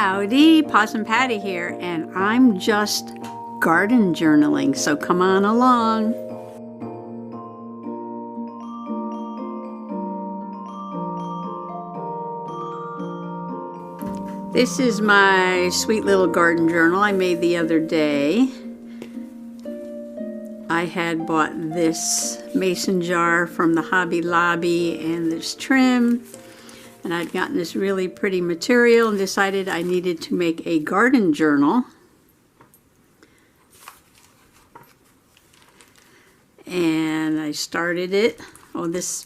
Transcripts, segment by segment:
Howdy, Possum Patty here, and I'm just garden journaling, so come on along. This is my sweet little garden journal I made the other day. I had bought this mason jar from the Hobby Lobby and this trim, and I'd gotten this really pretty material and decided I needed to make a garden journal. And I started it. This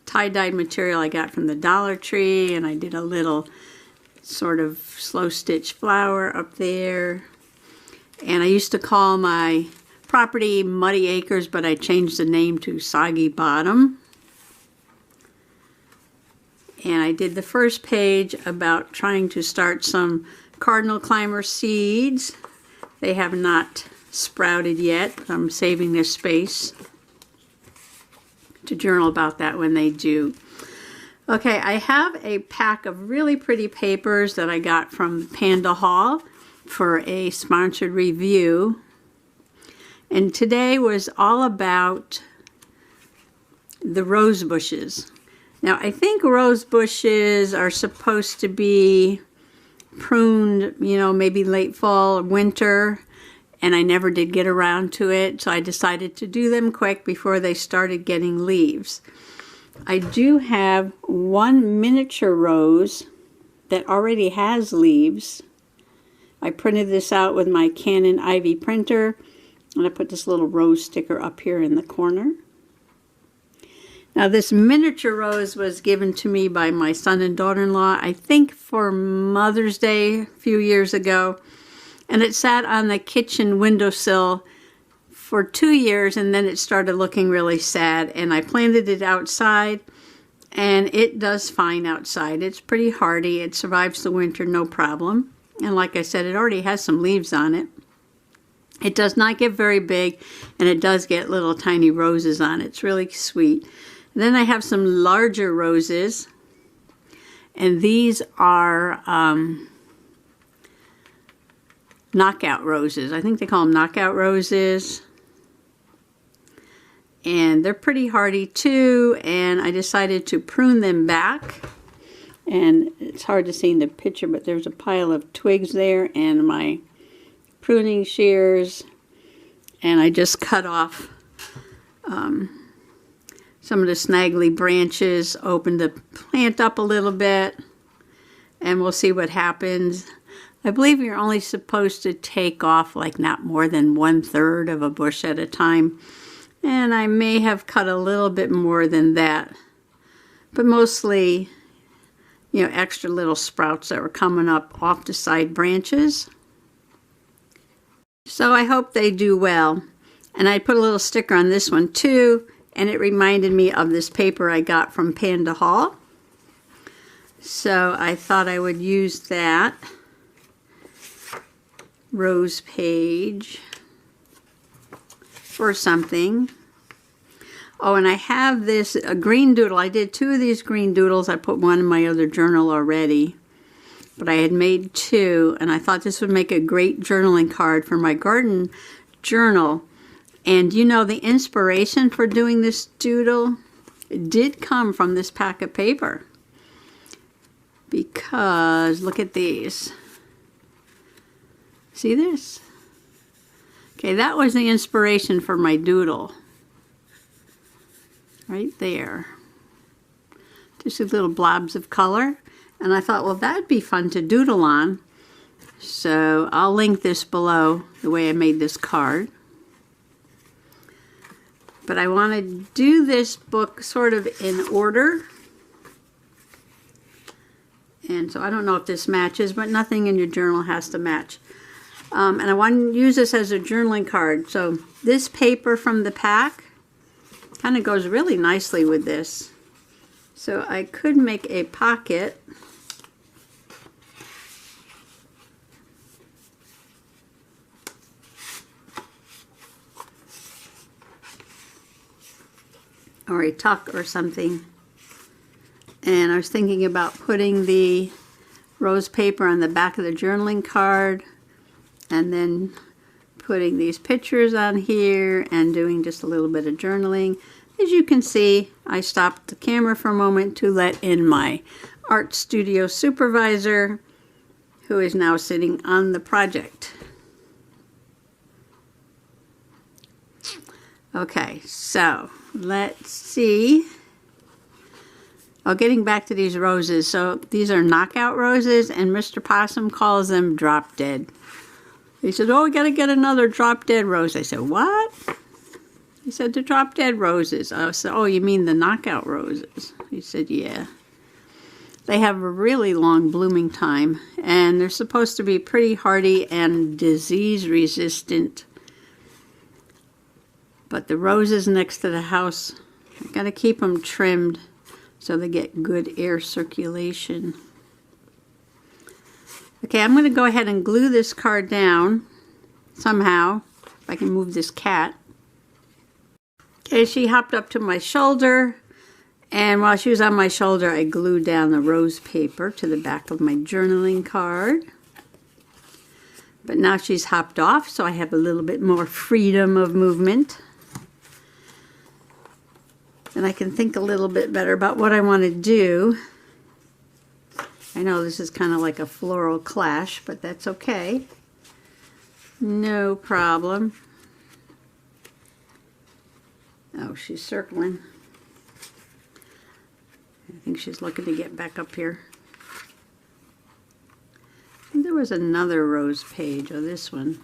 tie-dyed material I got from the Dollar Tree, and I did a little sort of slow stitch flower up there. And I used to call my property Muddy Acres, but I changed the name to Soggy Bottom. And I did the first page about trying to start some cardinal climber seeds. They have not sprouted yet, but I'm saving this space to journal about that when they do. Okay, I have a pack of really pretty papers that I got from Panda Hall for a sponsored review. And today was all about the rose bushes. Now, I think rose bushes are supposed to be pruned, maybe late fall or winter, and I never did get around to it, so I decided to do them quick before they started getting leaves. I do have one miniature rose that already has leaves. I printed this out with my Canon Ivy printer, and I put this little rose sticker up here in the corner. Now, this miniature rose was given to me by my son and daughter-in-law, I think for Mother's Day a few years ago. And it sat on the kitchen windowsill for 2 years, and then it started looking really sad. And I planted it outside, and it does fine outside. It's pretty hardy. It survives the winter, no problem. And like I said, it already has some leaves on it. It does not get very big, and it does get little tiny roses on it. It's really sweet. Then I have some larger roses, and these are knockout roses. I think they call them knockout roses. And they're pretty hardy too, and I decided to prune them back. And it's hard to see in the picture, but there's a pile of twigs there and my pruning shears. And I just cut off some of the snaggly branches, opened the plant up a little bit, and we'll see what happens. I believe you're only supposed to take off like not more than 1/3 of a bush at a time. And I may have cut a little bit more than that, but mostly, extra little sprouts that were coming up off the side branches. So I hope they do well. And I put a little sticker on this one too, and it reminded me of this paper I got from Panda Hall. So I thought I would use that rose page for something. Oh, and I have a green doodle. I did 2 of these green doodles. I put one in my other journal already, but I had made 2, and I thought this would make a great journaling card for my garden journal. And the inspiration for doing this doodle did come from this pack of paper, because look at these. See this? Okay, that was the inspiration for my doodle. Right there. Just these little blobs of color. And I thought, well, that'd be fun to doodle on. So I'll link this below, the way I made this card. But I want to do this book sort of in order. And so I don't know if this matches, but nothing in your journal has to match. And I want to use this as a journaling card. So this paper from the pack kind of goes really nicely with this. So I could make a pocket. Or a tuck or something. And I was thinking about putting the rose paper on the back of the journaling card, and then putting these pictures on here and doing just a little bit of journaling. As you can see, I stopped the camera for a moment to let in my art studio supervisor, who is now sitting on the project. Okay, so let's see. Oh, getting back to these roses. So these are knockout roses, and Mr. Possum calls them drop dead. He said, oh, we got to get another drop dead rose. I said, what? He said, the drop dead roses. I said, oh, you mean the knockout roses? He said, yeah. They have a really long blooming time, and they're supposed to be pretty hardy and disease resistant. But the roses next to the house, I got to keep them trimmed so they get good air circulation. Okay, I'm going to go ahead and glue this card down somehow, if I can move this cat. Okay, she hopped up to my shoulder, and while she was on my shoulder, I glued down the rose paper to the back of my journaling card. But now she's hopped off, so I have a little bit more freedom of movement. And I can think a little bit better about what I want to do. I know this is kind of like a floral clash, but that's okay. No problem. Oh, she's circling. I think she's looking to get back up here. I think there was another rose page, or this one.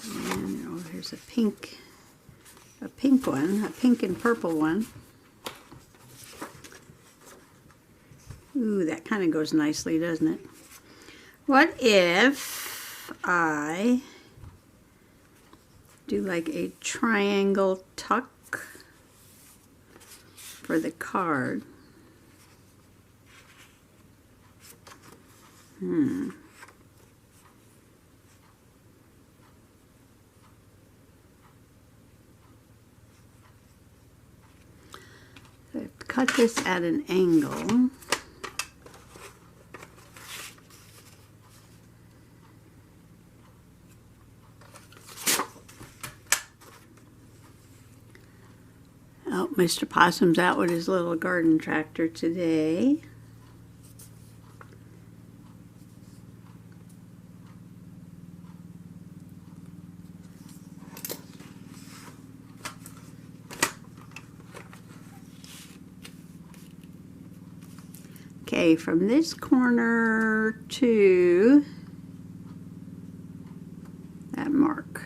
And oh, here's a pink one, a pink and purple one. Ooh, that kind of goes nicely, doesn't it? What if I do like a triangle tuck for the card? So I've cut this at an angle. Oh, Mr. Possum's out with his little garden tractor today. Okay, from this corner to that mark.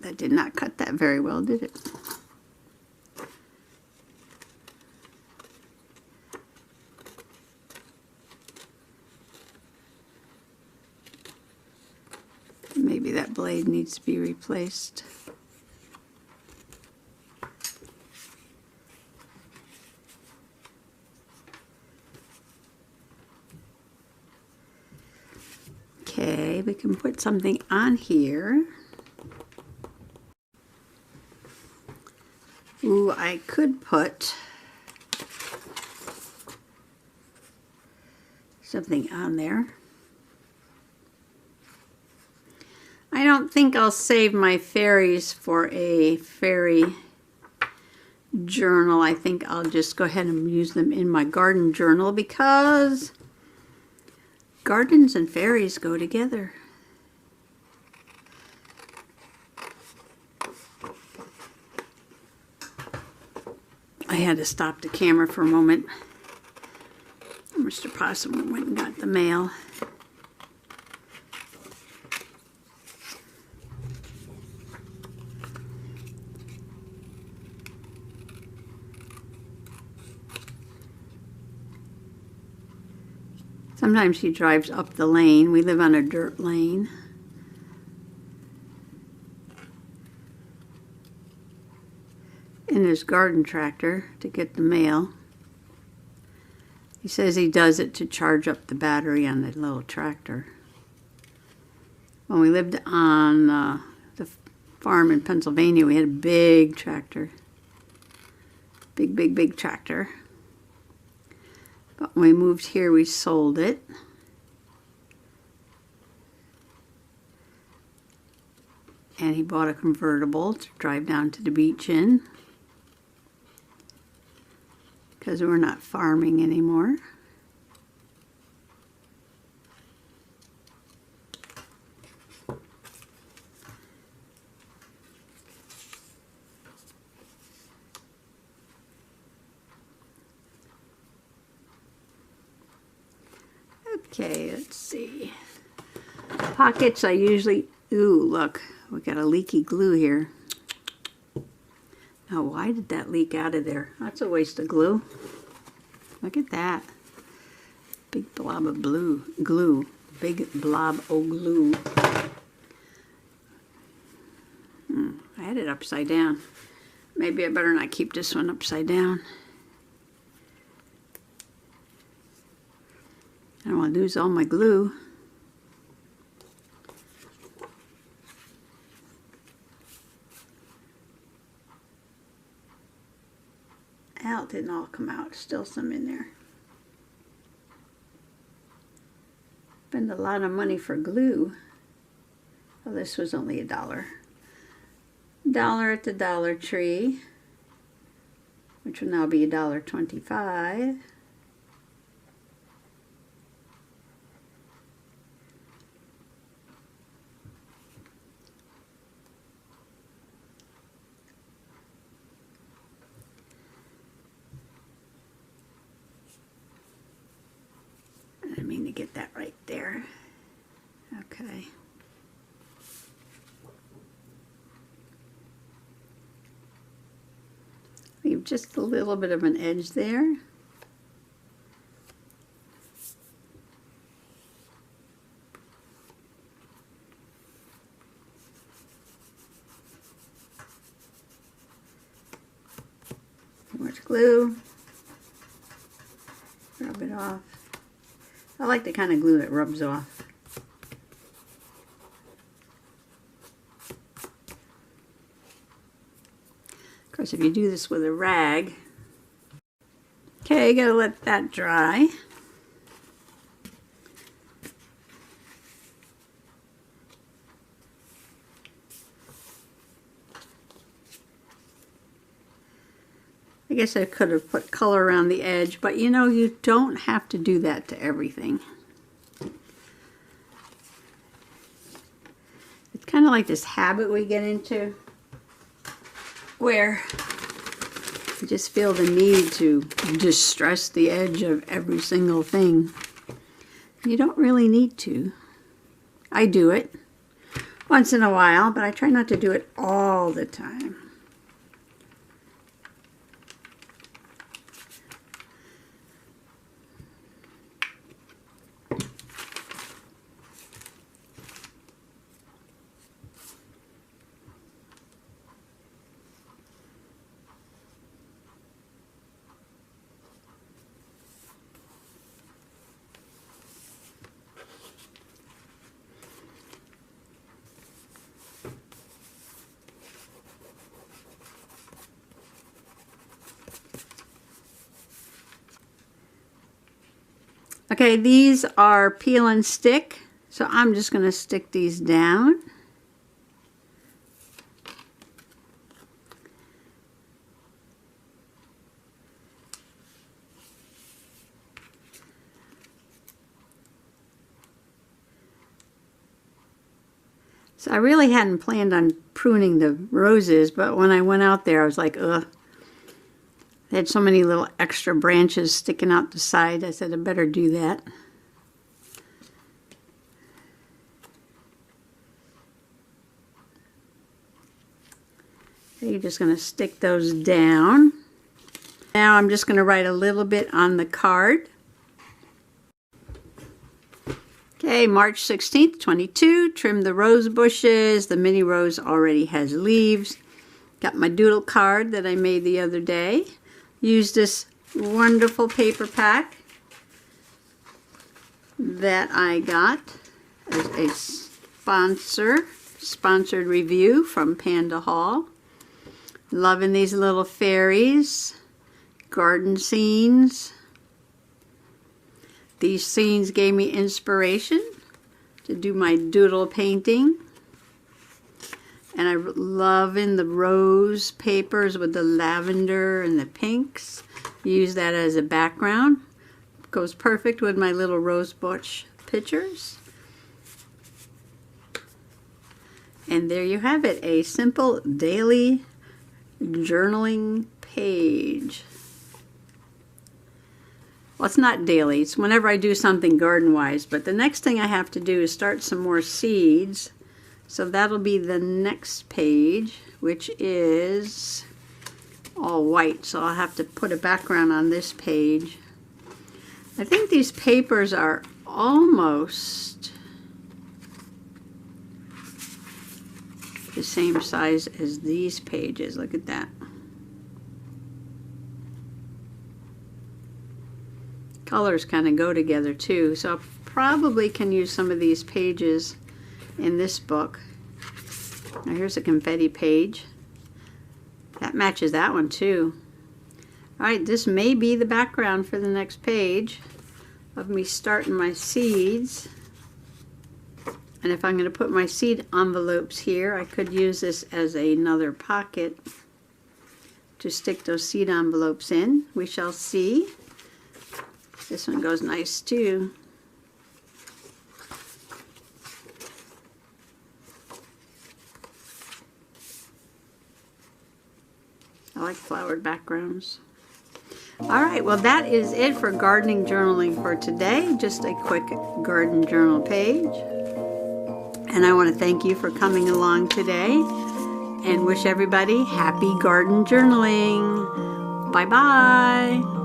That did not cut that very well, did it? Maybe that blade needs to be replaced. Okay, we can put something on here. Ooh, I could put something on there. I don't think I'll save my fairies for a fairy journal. I think I'll just go ahead and use them in my garden journal because gardens and fairies go together. I had to stop the camera for a moment. Mr. Possum went and got the mail. Sometimes he drives up the lane. We live on a dirt lane. In his garden tractor to get the mail. He says he does it to charge up the battery on the little tractor. When we lived on the farm in Pennsylvania, we had a big tractor. Big tractor. But when we moved here, we sold it. And he bought a convertible to drive down to the beach in. Because we're not farming anymore. Okay, let's see. Pockets I usually, ooh, look, we got a leaky glue here. Now, why did that leak out of there? That's a waste of glue. Look at that. Big blob of glue. Big blob of glue. I had it upside down. Maybe I better not keep this one upside down. I don't want to lose all my glue. Ow, it didn't all come out. Still some in there. Spend a lot of money for glue. Well, this was only $1. $1 at the Dollar Tree, which will now be $1.25. I didn't mean to get that right there. Okay. Leave just a little bit of an edge there. Too much glue. Rub it off. I like the kind of glue that rubs off. Of course, if you do this with a rag, okay, you gotta let that dry. I guess I could have put color around the edge, but you know, you don't have to do that to everything. It's kind of like this habit we get into where we just feel the need to distress the edge of every single thing. You don't really need to. I do it once in a while, but I try not to do it all the time. Okay, these are peel and stick, so I'm just going to stick these down. So I really hadn't planned on pruning the roses, but when I went out there, I was like, ugh. They had so many little extra branches sticking out the side. I said, I better do that. So you're just going to stick those down. Now I'm just going to write a little bit on the card. Okay, March 16th, 22. Trim the rose bushes. The mini rose already has leaves. Got my doodle card that I made the other day. Use this wonderful paper pack. that I got as a sponsored review from Panda Hall. Loving these little fairies, garden scenes. These scenes gave me inspiration to do my doodle painting. And I'm loving the rose papers with the lavender and the pinks. Use that as a background. Goes perfect with my little rose bush pictures. And there you have it, a simple daily journaling page. Well, it's not daily, it's whenever I do something garden-wise, but the next thing I have to do is start some more seeds. So that'll be the next page, which is all white, so I'll have to put a background on this page. I think these papers are almost the same size as these pages. Look at that. Colors kind of go together too, so I probably can use some of these pages in this book. Now here's a confetti page. That matches that one too. Alright, this may be the background for the next page of me starting my seeds. And if I'm going to put my seed envelopes here, I could use this as another pocket to stick those seed envelopes in. We shall see. This one goes nice too. I like flowered backgrounds. Alright, well that is it for gardening journaling for today. Just a quick garden journal page. And I want to thank you for coming along today and wish everybody happy garden journaling. Bye-bye.